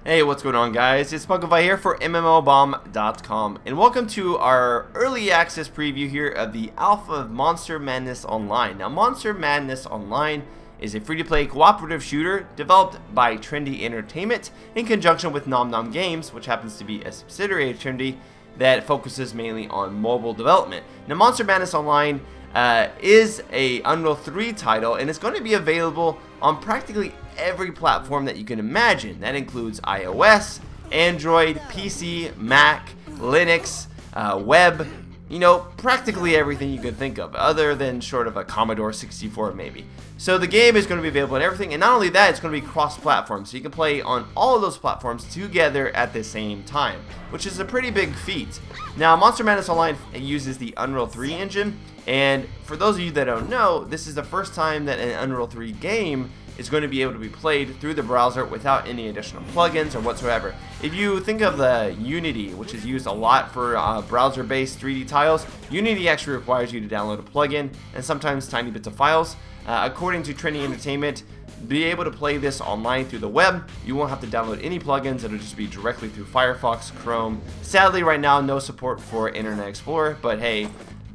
Hey, what's going on, guys? It's Pve here for MMOBomb.com, and welcome to our early access preview here of the alpha of Monster Madness Online. Now, Monster Madness Online is a free-to-play cooperative shooter developed by Trendy Entertainment in conjunction with Nom Nom Games, which happens to be a subsidiary of Trendy that focuses mainly on mobile development. Now, Monster Madness Online is a Unreal 3 title, and it's going to be available on practically every platform that you can imagine. That includes iOS, Android, PC, Mac, Linux, web, you know, practically everything you can think of, other than short of a Commodore 64 maybe. So the game is going to be available on everything, and not only that, it's going to be cross-platform, so you can play on all of those platforms together at the same time, which is a pretty big feat. Now, Monster Madness Online uses the Unreal 3 engine, and for those of you that don't know, this is the first time that an Unreal 3 game is going to be able to be played through the browser without any additional plugins or whatsoever. If you think of the Unity, which is used a lot for browser-based 3D tiles, Unity actually requires you to download a plugin and sometimes tiny bits of files. According to Trendy Entertainment, be able to play this online through the web, you won't have to download any plugins. It'll just be directly through Firefox, Chrome. Sadly, right now, no support for Internet Explorer, but hey,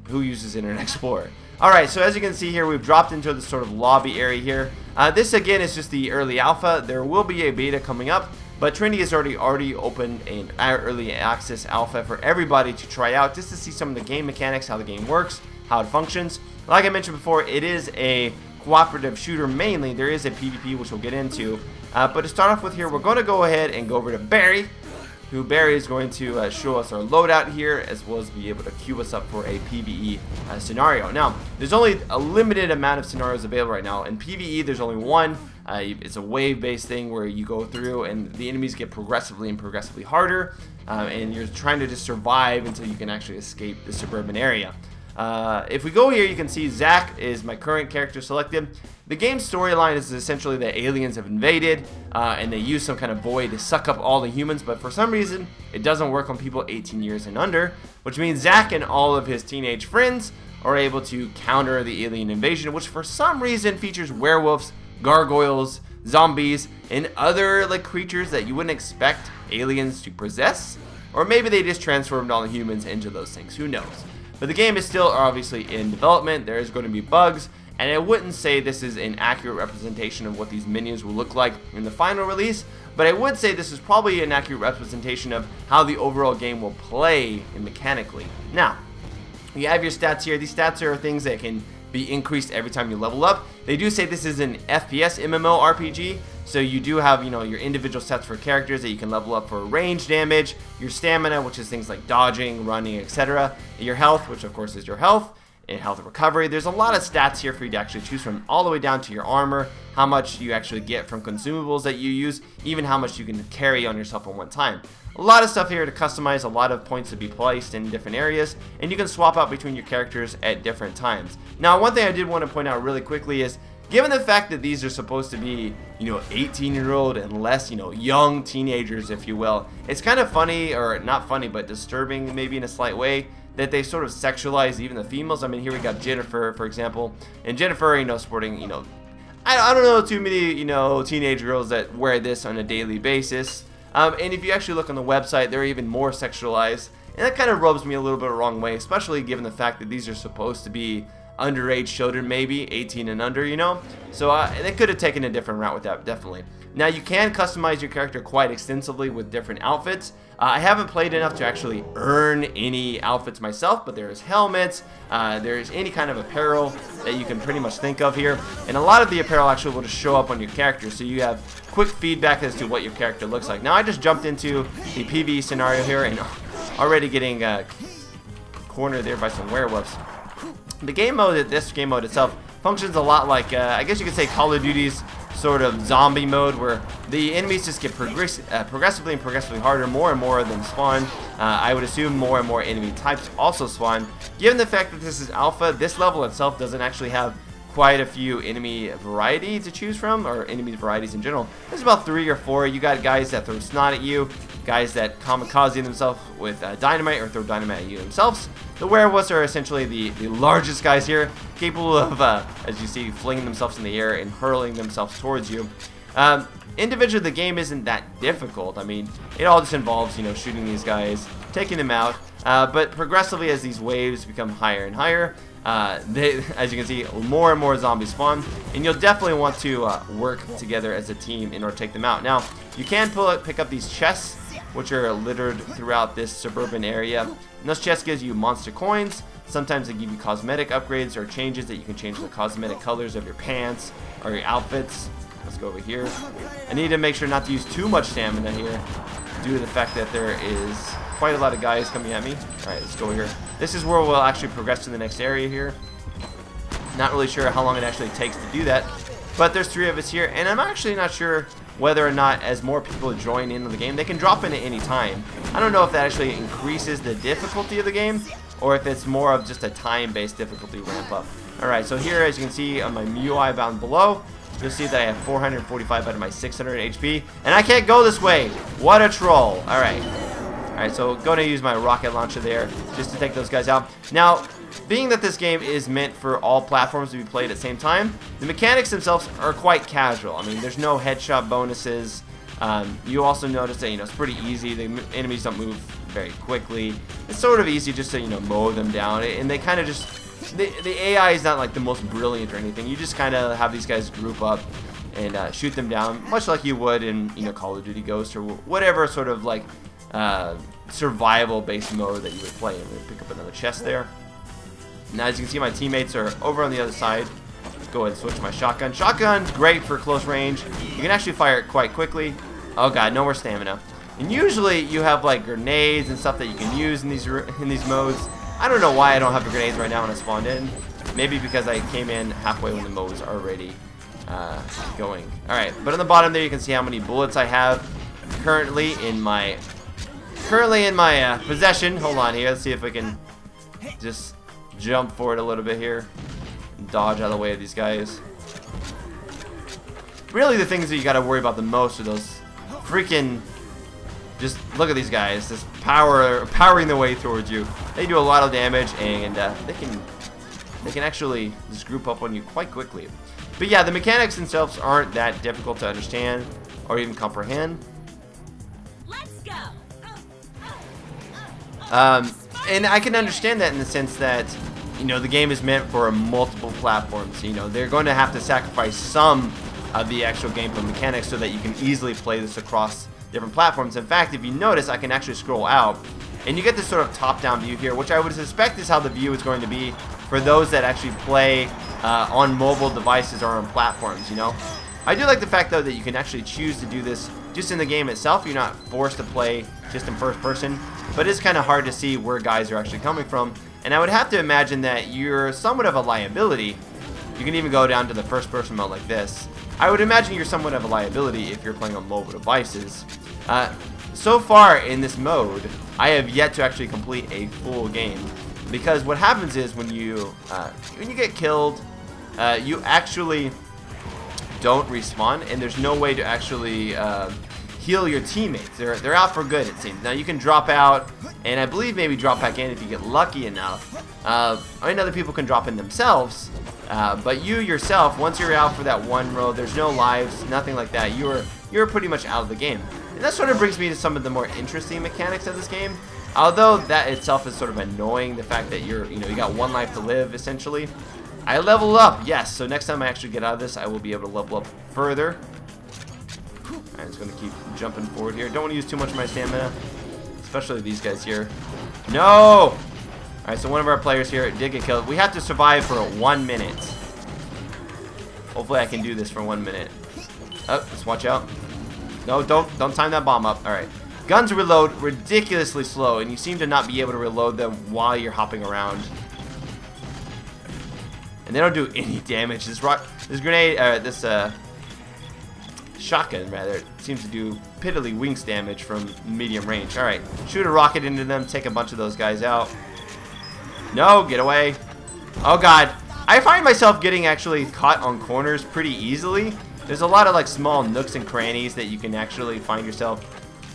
who uses Internet Explorer? Alright, so as you can see here, we've dropped into this sort of lobby area here. This again is just the early alpha. There will be a beta coming up, but Trendy has already opened an early access alpha for everybody to try out, just to see some of the game mechanics, how the game works, how it functions. Like I mentioned before, it is a cooperative shooter mainly. There is a PvP, which we'll get into. But to start off with here, we're going to go ahead and go over to Barry, who Barry is going to show us our loadout here, as well as be able to queue us up for a PvE scenario. Now, there's only a limited amount of scenarios available right now. In PvE, there's only one. It's a wave-based thing where you go through and the enemies get progressively harder, and you're trying to just survive until you can actually escape the suburban area. If we go here, you can see Zach is my current character selected. The game's storyline is essentially that aliens have invaded, and they use some kind of void to suck up all the humans, but for some reason, it doesn't work on people 18 years and under, which means Zach and all of his teenage friends are able to counter the alien invasion, which for some reason features werewolves, gargoyles, zombies, and other like creatures that you wouldn't expect aliens to possess, or maybe they just transformed all the humans into those things, who knows. But the game is still obviously in development. There is going to be bugs, and I wouldn't say this is an accurate representation of what these minions will look like in the final release, but I would say this is probably an accurate representation of how the overall game will play mechanically. Now, you have your stats here. These stats are things that can be increased every time you level up. They do say this is an FPS MMORPG, so you do have, you know, your individual sets for characters that you can level up for range damage, your stamina, which is things like dodging, running, etc., your health, which of course is your health, and health recovery. There's a lot of stats here for you to actually choose from, all the way down to your armor, how much you actually get from consumables that you use, even how much you can carry on yourself at one time. A lot of stuff here to customize, a lot of points to be placed in different areas, and you can swap out between your characters at different times. Now, one thing I did want to point out really quickly is, given the fact that these are supposed to be, you know, 18-year-old and less, you know, young teenagers, if you will, it's kind of funny, or not funny, but disturbing maybe in a slight way, that they sort of sexualize even the females. I mean, here we got Jennifer, for example, and Jennifer, you know, sporting, you know, I don't know too many, you know, teenage girls that wear this on a daily basis. And if you actually look on the website, they're even more sexualized, and that kind of rubs me a little bit the wrong way, especially given the fact that these are supposed to be underage children, maybe 18 and under, you know. So they could have taken a different route with that, definitely. Now, you can customize your character quite extensively with different outfits. I haven't played enough to actually earn any outfits myself, but there's helmets, there's any kind of apparel that you can pretty much think of here, and a lot of the apparel actually will just show up on your character, so you have quick feedback as to what your character looks like. Now, I just jumped into the PvE scenario here, and already getting cornered there by some werewolves. The game mode, this game mode itself, functions a lot like, I guess you could say, Call of Duty's sort of zombie mode, where the enemies just get progressively harder, more and more of them spawn. I would assume more and more enemy types also spawn. Given the fact that this is alpha, this level itself doesn't actually have quite a few enemy variety to choose from, or enemy varieties in general. There's about 3 or 4. You got guys that throw snot at you, guys that kamikaze themselves with dynamite or throw dynamite at you themselves. The werewolves are essentially the largest guys here, capable of, as you see, flinging themselves in the air and hurling themselves towards you. individually the game isn't that difficult. I mean, it all just involves, you know, shooting these guys, taking them out, but progressively as these waves become higher and higher, as you can see, more and more zombies spawn, and you'll definitely want to work together as a team in order to take them out. Now, you can pick up these chests, which are littered throughout this suburban area, and those chests gives you monster coins. Sometimes they give you cosmetic upgrades or changes that you can change the cosmetic colors of your pants or your outfits. Let's go over here. I need to make sure not to use too much stamina here due to the fact that there is quite a lot of guys coming at me. Alright, let's go over here. This is where we'll actually progress to the next area here. Not really sure how long it actually takes to do that, but there's 3 of us here, and I'm actually not sure whether or not as more people join into the game, they can drop in at any time. I don't know if that actually increases the difficulty of the game, or if it's more of just a time-based difficulty ramp up. Alright, so here, as you can see on my UI down below, you'll see that I have 445 out of my 600 HP, and I can't go this way! What a troll! Alright, so going to use my rocket launcher there, just to take those guys out. Now, being that this game is meant for all platforms to be played at the same time, the mechanics themselves are quite casual. I mean, there's no headshot bonuses. You also notice that, you know, it's pretty easy. The enemies don't move very quickly. It's sort of easy just to, you know, mow them down. And they kind of just, the AI is not like the most brilliant or anything. You just kind of have these guys group up and shoot them down, much like you would in, you know, Call of Duty Ghost or whatever sort of like survival-based mode that you would play. I'm going to pick up another chest there. Now, as you can see, my teammates are over on the other side. Let's go ahead and switch my shotgun. Shotgun's great for close range. You can actually fire it quite quickly. Oh god, no more stamina. And usually you have like grenades and stuff that you can use in these modes. I don't know why I don't have the grenades right now when I spawned in. Maybe because I came in halfway when the mode was already going. Alright, but on the bottom there you can see how many bullets I have currently in my possession. Hold on here, let's see if we can just jump forward a little bit here and dodge out of the way of these guys. Really, the things that you got to worry about the most are those freaking, just look at these guys, just powering their way towards you. They do a lot of damage, and they can actually just group up on you quite quickly. But yeah, the mechanics themselves aren't that difficult to understand or even comprehend. Let's go. And I can understand that in the sense that, you know, the game is meant for multiple platforms. You know, they're going to have to sacrifice some of the actual gameplay mechanics so that you can easily play this across different platforms. In fact, if you notice, I can actually scroll out, and you get this sort of top-down view here, which I would suspect is how the view is going to be for those that actually play on mobile devices or on platforms, you know. I do like the fact, though, that you can actually choose to do this just in the game itself. You're not forced to play just in first person, but it's kind of hard to see where guys are actually coming from. And I would have to imagine that you're somewhat of a liability. You can even go down to the first person mode like this. I would imagine you're somewhat of a liability if you're playing on mobile devices. So far in this mode, I have yet to actually complete a full game, because what happens is when you get killed, you actually don't respawn, and there's no way to actually heal your teammates. They're out for good, it seems. Now you can drop out, and I believe maybe drop back in if you get lucky enough. I mean, other people can drop in themselves, but you yourself, once you're out for that one row, there's no lives, nothing like that. You're pretty much out of the game. And that sort of brings me to some of the more interesting mechanics of this game. Although that itself is sort of annoying, the fact that you got one life to live essentially. I level up, yes. So next time I actually get out of this, I will be able to level up further. I'm just gonna keep jumping forward here. Don't want to use too much of my stamina, especially these guys here. No! Alright, so one of our players here did get killed. We have to survive for 1 minute. Hopefully I can do this for 1 minute. Oh, just watch out. No, don't time that bomb up. Alright. Guns reload ridiculously slow, and you seem to not be able to reload them while you're hopping around. And they don't do any damage. This grenade, this shotgun rather, seems to do piddly winks damage from medium range. Alright, shoot a rocket into them, take a bunch of those guys out. No, get away. Oh god. I find myself getting actually caught on corners pretty easily. There's a lot of like small nooks and crannies that you can actually find yourself.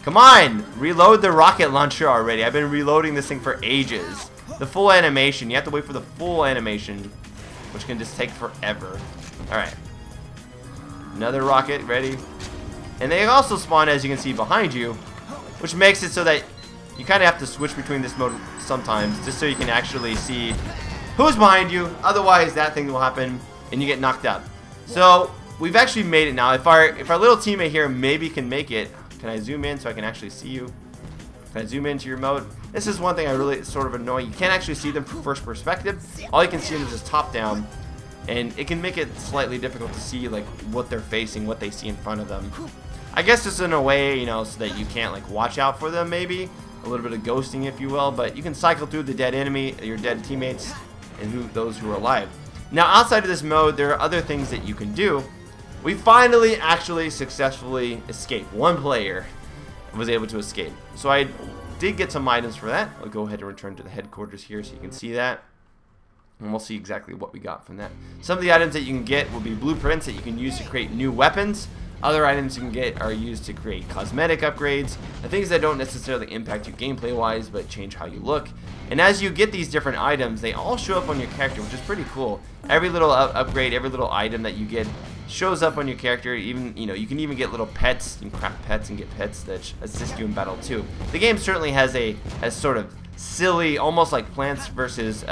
Come on! Reload the rocket launcher already. I've been reloading this thing for ages. The full animation. You have to wait for the full animation, which can just take forever. Alright. Another rocket. Ready? And they also spawn, as you can see, behind you, which makes it so that you kind of have to switch between this mode sometimes, just so you can actually see who's behind you. Otherwise, that thing will happen, and you get knocked out. So we've actually made it now. If our little teammate here maybe can make it, can I zoom in so I can actually see you? Can I zoom into your mode? This is one thing I really sort of annoy. You can't actually see them from first perspective. All you can see them is just top down, and it can make it slightly difficult to see like what they're facing, what they see in front of them. I guess just in a way, you know, so that you can't like watch out for them maybe. A little bit of ghosting, if you will, but you can cycle through the dead enemy, your dead teammates, and those who are alive. Now, outside of this mode, there are other things that you can do. We finally actually successfully escaped. One player was able to escape. So I did get some items for that. I'll go ahead and return to the headquarters here so you can see that. And we'll see exactly what we got from that. Some of the items that you can get will be blueprints that you can use to create new weapons. Other items you can get are used to create cosmetic upgrades, and things that don't necessarily impact you gameplay wise but change how you look. And as you get these different items, they all show up on your character, which is pretty cool. Every little upgrade, every little item that you get shows up on your character. Even, you know, you can even get little pets. You can craft pets and get pets that assist you in battle too. The game certainly has a sort of silly, almost like Plants vs.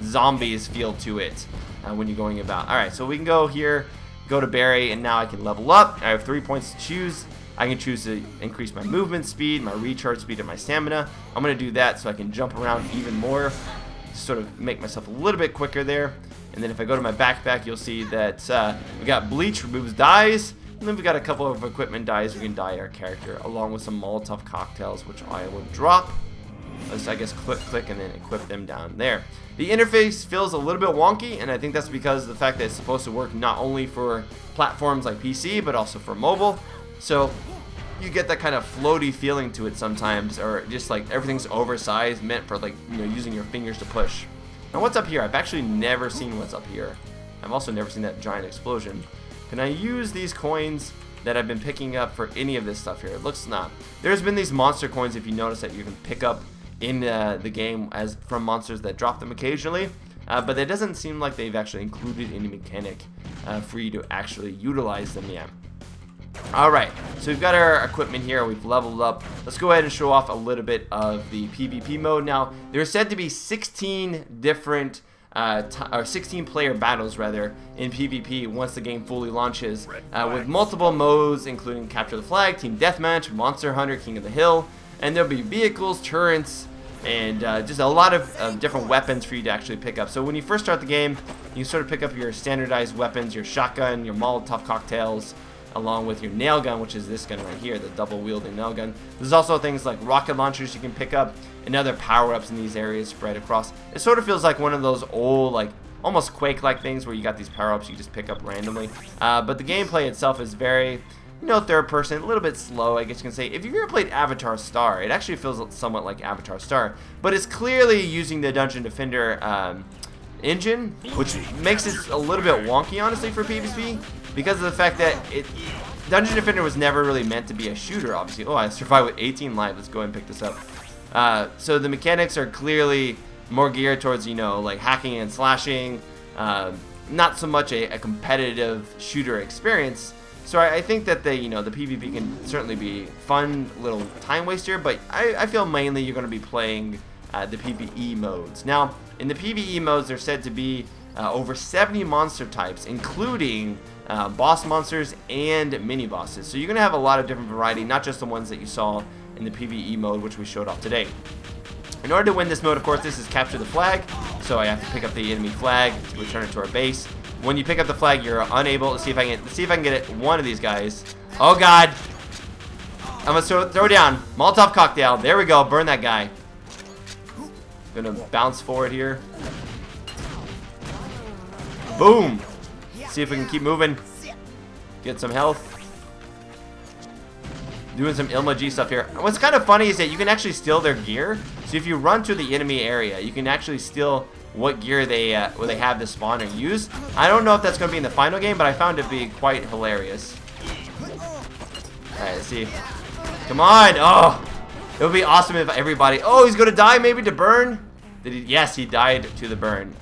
Zombies feel to it when you're going about. Alright, so we can go here, go to Barry, and now I can level up. I have 3 points to choose. I can choose to increase my movement speed, my recharge speed, and my stamina. I'm going to do that so I can jump around even more, sort of make myself a little bit quicker there. And then if I go to my backpack, you'll see that we got Bleach, removes dyes, and then we got a couple of equipment dyes we can dye our character, along with some Molotov cocktails, which I will drop. Let's, I guess, click, and then equip them down there. The interface feels a little bit wonky, and I think that's because of the fact that it's supposed to work not only for platforms like PC, but also for mobile. So you get that kind of floaty feeling to it sometimes, or just like everything's oversized, meant for like, you know, using your fingers to push. Now what's up here? I've actually never seen what's up here. I've also never seen that giant explosion. Can I use these coins that I've been picking up for any of this stuff here? It looks not. There's been these monster coins, if you notice, that you can pick up in the game as from monsters that drop them occasionally, but it doesn't seem like they've actually included any mechanic for you to actually utilize them yet. Alright, so we've got our equipment here, we've leveled up. Let's go ahead and show off a little bit of the PvP mode. Now, there's said to be 16 different, or 16 player battles rather, in PvP once the game fully launches, with multiple modes including Capture the Flag, Team Deathmatch, Monster Hunter, King of the Hill, and there'll be vehicles, turrets, and just a lot of different weapons for you to actually pick up. So when you first start the game, you sort of pick up your standardized weapons, your shotgun, your Molotov cocktails, along with your nail gun, which is this gun right here, the double wielding nail gun. There's also things like rocket launchers you can pick up, and other power-ups in these areas spread across. It sort of feels like one of those old, like almost Quake-like things where you got these power-ups you just pick up randomly. But the gameplay itself is very, you know, third person, a little bit slow, I guess you can say. If you've ever played Avatar Star, it actually feels somewhat like Avatar Star, but it's clearly using the Dungeon Defender engine, which makes it a little bit wonky, honestly, for PvP, because of the fact that Dungeon Defender was never really meant to be a shooter, obviously. Oh, I survived with 18 life. Let's go ahead and pick this up. So the mechanics are clearly more geared towards, you know, like hacking and slashing, not so much a competitive shooter experience. So I think that the PvP can certainly be fun little time waster, but I feel mainly you're going to be playing the PvE modes. Now, in the PvE modes, there's said to be over 70 monster types, including boss monsters and mini bosses. So you're going to have a lot of different variety, not just the ones that you saw in the PvE mode, which we showed off today. In order to win this mode, of course, this is Capture the Flag. So I have to pick up the enemy flag to return it to our base. When you pick up the flag, you're unable. Let's see if I can get it. One of these guys. Oh God! I'm gonna throw down Molotov cocktail. There we go. Burn that guy. Gonna bounce forward here. Boom! See if we can keep moving. Get some health. Doing some Ilma G stuff here. What's kind of funny is that you can actually steal their gear. So if you run to the enemy area, you can actually steal what gear they have to spawn or use. I don't know if that's going to be in the final game, but I found it to be quite hilarious. Alright, let's see. Come on! Oh! It would be awesome if everybody... Oh, he's going to die maybe to burn? Did he? Yes, he died to the burn.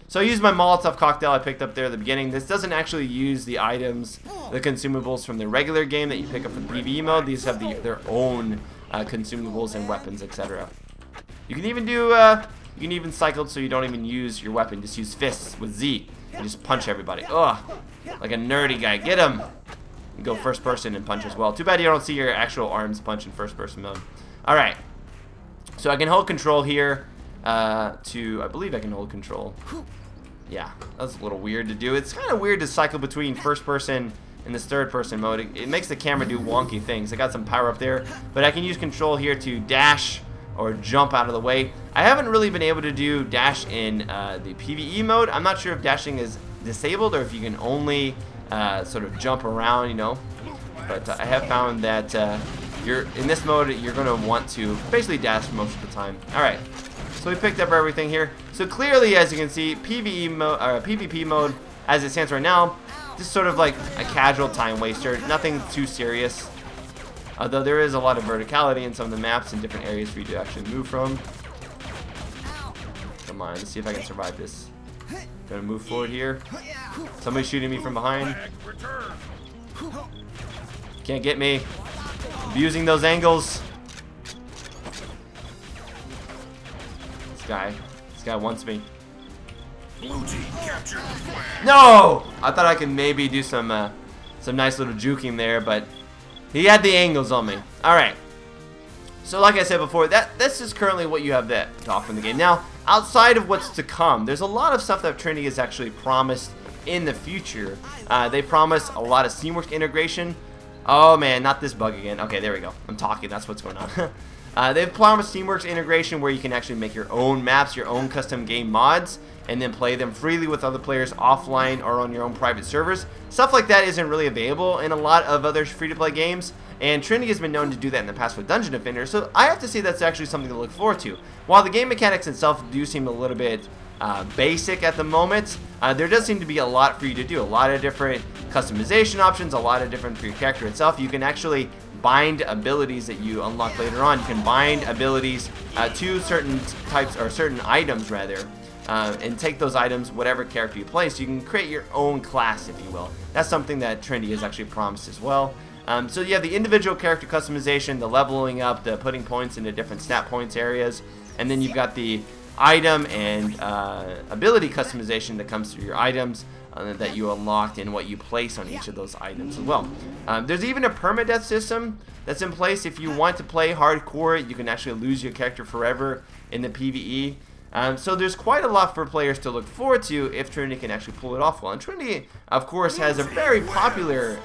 So I used my Molotov cocktail I picked up there at the beginning. This doesn't actually use the items, the consumables from the regular game that you pick up from PvE mode. These have their own consumables and weapons, etc. You can even do, you can even cycle so you don't even use your weapon. Just use fists with Z and just punch everybody. Ugh, like a nerdy guy. Get him. And go first person and punch as well. Too bad you don't see your actual arms punch in first person mode. Alright. So I can hold control here I believe I can hold control. Yeah, that's a little weird to do. It's kind of weird to cycle between first person and this third person mode. It makes the camera do wonky things. I got some power up there, but I can use control here to dash or jump out of the way. I haven't really been able to do dash in the PvE mode. I'm not sure if dashing is disabled or if you can only sort of jump around, you know. But I have found that in this mode, you're going to want to basically dash most of the time. All right, so we picked up everything here. So clearly, as you can see, PvE mode, PvP mode, as it stands right now, just sort of like a casual time waster. Nothing too serious. Although there is a lot of verticality in some of the maps and different areas for you to actually move from. Come on, let's see if I can survive this. Gonna move forward here. Somebody's shooting me from behind. Can't get me. Abusing those angles. This guy wants me. No! I thought I could maybe do some nice little juking there, but he had the angles on me. Alright. So like I said before, this is currently what you have to offer in the game. Now, outside of what's to come, there's a lot of stuff that Trinity has actually promised in the future. They promise a lot of Steamworks integration. Oh man, not this bug again. Okay, there we go. I'm talking, that's what's going on. They've promised Steamworks integration where you can actually make your own maps, your own custom game mods, and then play them freely with other players offline or on your own private servers. Stuff like that isn't really available in a lot of other free-to-play games, and Trinity has been known to do that in the past with Dungeon Defender, so I have to say that's actually something to look forward to. While the game mechanics itself do seem a little bit basic at the moment, there does seem to be a lot for you to do. A lot of different customization options, a lot of different for your character itself. You can actually bind abilities that you unlock later on. You can bind abilities to certain types, or certain items rather, and take those items, whatever character you play, so you can create your own class, if you will. That's something that Trinity has actually promised as well. So you have the individual character customization, the leveling up, the putting points into different stat points areas, and then you've got the item and ability customization that comes through your items that you unlocked and what you place on each of those items as well. There's even a permadeath system that's in place. If you want to play hardcore, you can actually lose your character forever in the PvE. So there's quite a lot for players to look forward to if Trinity can actually pull it off well. And Trinity, of course, has a very popular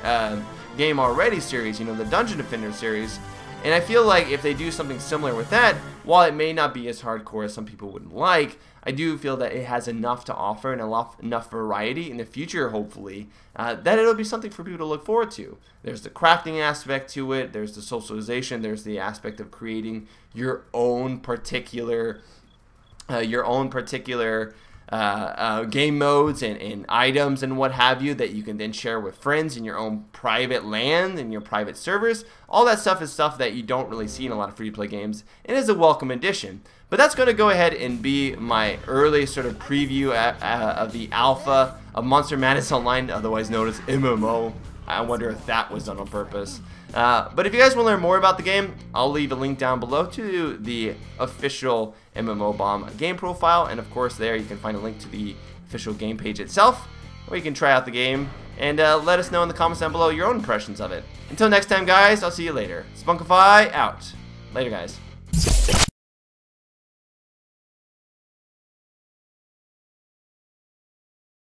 game already series, you know, the Dungeon Defender series. And I feel like if they do something similar with that, while it may not be as hardcore as some people would like, I do feel that it has enough to offer and enough variety in the future, hopefully, that it'll be something for people to look forward to. There's the crafting aspect to it, there's the socialization, there's the aspect of creating your own particular game modes and items and what have you that you can then share with friends in your own private land and your private servers. All that stuff is stuff that you don't really see in a lot of free-to-play games, and is a welcome addition. But that's going to go ahead and be my early sort of preview of the alpha of Monster Madness Online, otherwise known as MMO. I wonder if that was done on purpose. But if you guys want to learn more about the game, I'll leave a link down below to the official MMOBomb game profile, and of course there you can find a link to the official game page itself, where you can try out the game, and let us know in the comments down below your own impressions of it. Until next time guys, I'll see you later. Spunkify out. Later guys.